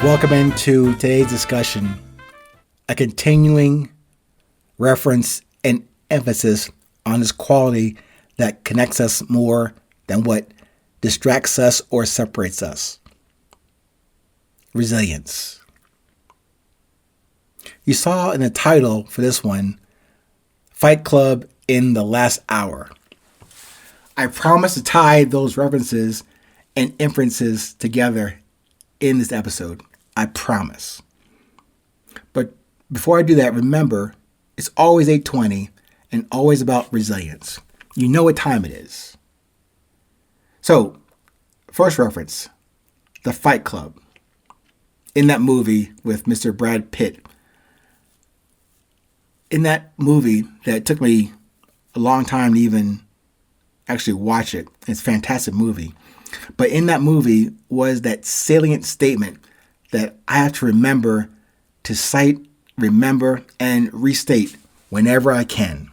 Welcome into today's discussion, a continuing reference and emphasis on this quality that connects us more than what distracts us or separates us. Resilience. You saw in the title for this one, Fight Club in the Last Hour. I promise to tie those references and inferences together in this episode. I promise. But before I do that, remember, it's always 8:20 and always about resilience. You know what time it is. So, first reference, The Fight Club. In that movie with Mr. Brad Pitt. In that movie that took me a long time to even actually watch it. It's a fantastic movie. But in that movie was that salient statement that I have to remember to cite, remember, and restate whenever I can.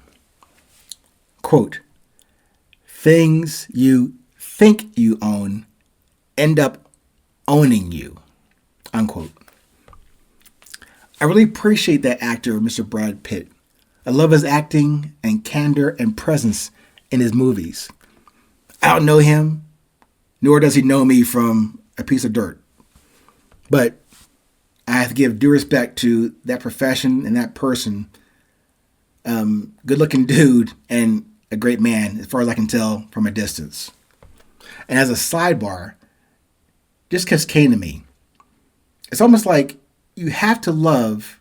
Quote, things you think you own end up owning you. Unquote. I really appreciate that actor, Mr. Brad Pitt. I love his acting and candor and presence in his movies. I don't know him, nor does he know me from a piece of dirt. But I have to give due respect to that profession and that person. Good looking dude and a great man, as far as I can tell from a distance. And as a sidebar, just came to me. It's almost like you have to love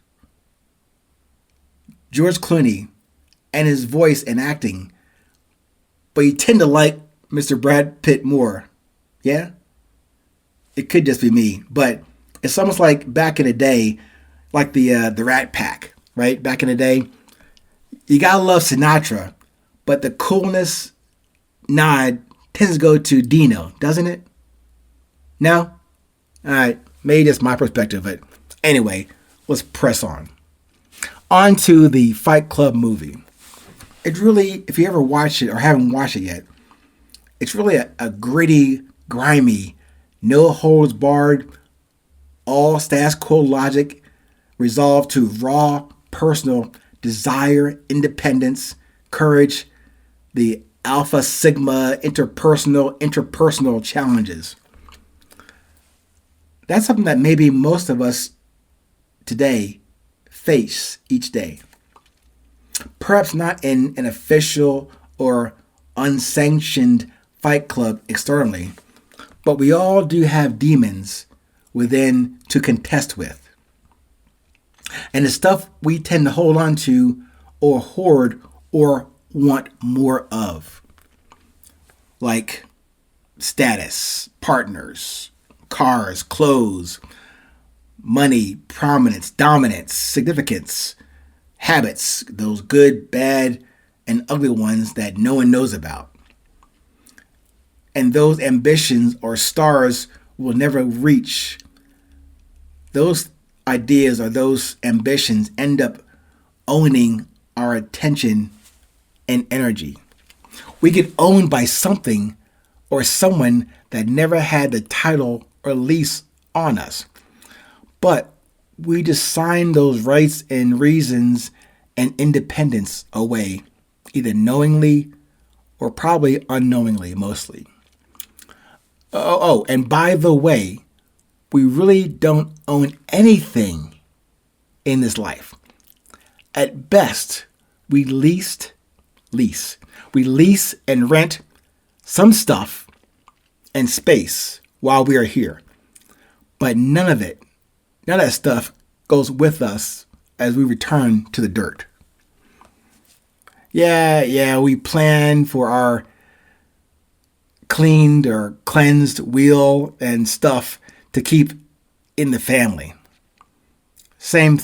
George Clooney and his voice and acting, but you tend to like Mr. Brad Pitt more. Yeah? It could just be me, but it's almost like back in the day, like the Rat Pack, right? Back in the day, you gotta love Sinatra, but the coolness nod tends to go to Dino, doesn't it? No? All right, maybe that's my perspective, but anyway, let's press on. On to the Fight Club movie. It really, if you ever watch it or haven't watched it yet, it's really a gritty, grimy, no holds barred, all status quo logic resolved to raw personal desire, independence, courage, the alpha sigma interpersonal challenges. That's something that maybe most of us today face each day. Perhaps not in an official or unsanctioned fight club externally, but we all do have demons within to contest with. And the stuff we tend to hold on to or hoard or want more of. Like status, partners, cars, clothes, money, prominence, dominance, significance, habits, those good, bad, and ugly ones that no one knows about. And those ambitions or stars will never reach. Those ideas or those ambitions end up owning our attention and energy. We get owned by something or someone that never had the title or lease on us. But we just sign those rights and reasons and independence away, either knowingly or probably unknowingly, mostly. And by the way, we really don't own anything in this life. At best, we lease. We lease and rent some stuff and space while we are here. But none of that stuff goes with us as we return to the dirt. Yeah, we plan for our cleaned or cleansed wheel and stuff to keep in the family. Same.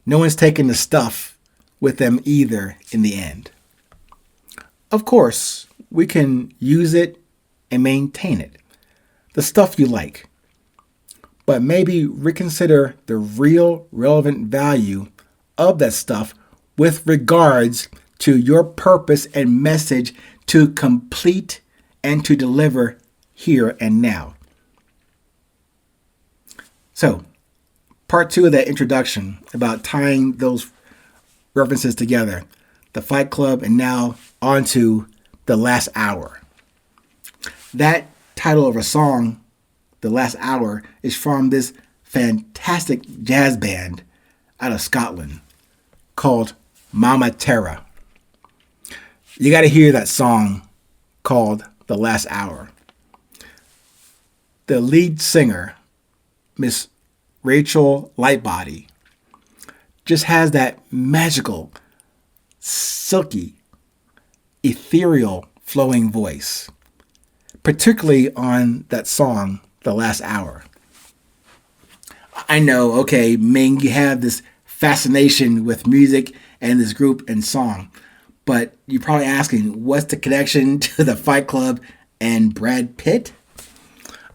No one's taking the stuff with them either in the end. Of course, we can use it and maintain it. The stuff you like. But maybe reconsider the real relevant value of that stuff with regards to your purpose and message to complete and to deliver here and now. So, part two of that introduction about tying those references together, the Fight Club, and now onto the last hour. That title of a song, the last hour, is from this fantastic jazz band out of Scotland called Mama Terra. You got to hear that song called The Last Hour. The lead singer, Miss Rachel Lightbody, just has that magical, silky, ethereal, flowing voice, particularly on that song, The Last Hour. I know, okay, Ming, you have this fascination with music and this group and song, but you're probably asking, what's the connection to the Fight Club and Brad Pitt?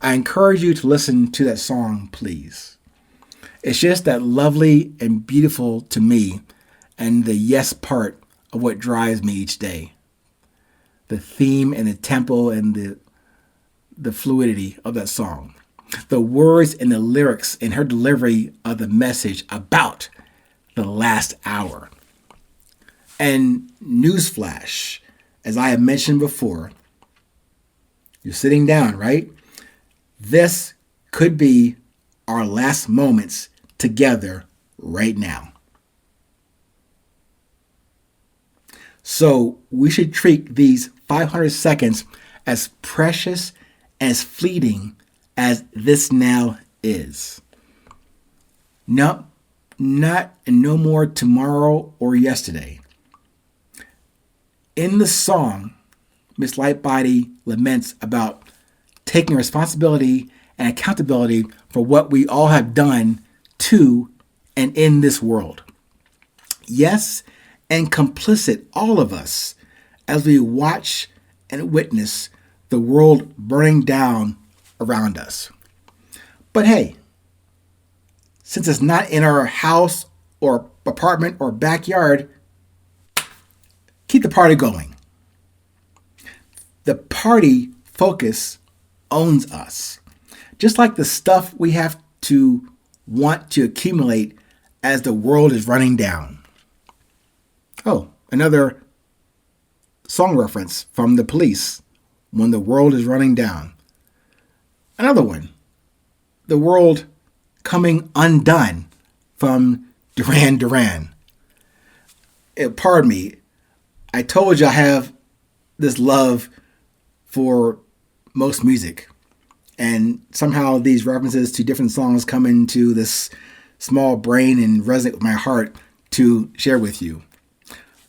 I encourage you to listen to that song, please. It's just that lovely and beautiful to me, and the yes part of what drives me each day. The theme and the tempo and the fluidity of that song. The words and the lyrics and her delivery of the message about the last hour. And newsflash, as I have mentioned before, you're sitting down, right? This could be our last moments together right now. So we should treat these 500 seconds as precious, as fleeting as this now is. No, not and no more tomorrow or yesterday. In the song, Miss Lightbody laments about taking responsibility and accountability for what we all have done to and in this world. Yes, and complicit, all of us, as we watch and witness the world burning down around us. But hey, since it's not in our house or apartment or backyard, keep the party going. The party focus owns us. Just like the stuff we have to want to accumulate as the world is running down. Oh, another song reference from The Police, When the World is Running Down. Another one, The World Coming Undone from Duran Duran. Pardon me, I told you I have this love for most music. And somehow these references to different songs come into this small brain and resonate with my heart to share with you.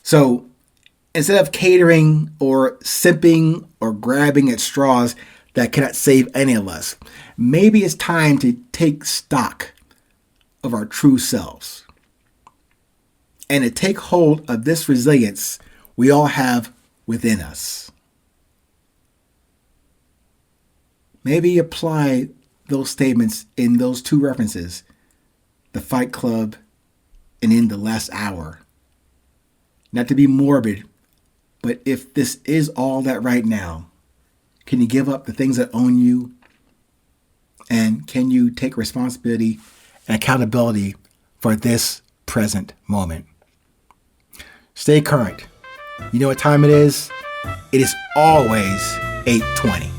So instead of catering or sipping or grabbing at straws that cannot save any of us, maybe it's time to take stock of our true selves and to take hold of this resilience we all have within us. Maybe apply those statements in those two references, the Fight Club and in the last hour. Not to be morbid, but if this is all that right now, can you give up the things that own you? And can you take responsibility and accountability for this present moment? Stay current. You know what time it is? It is always 8:20.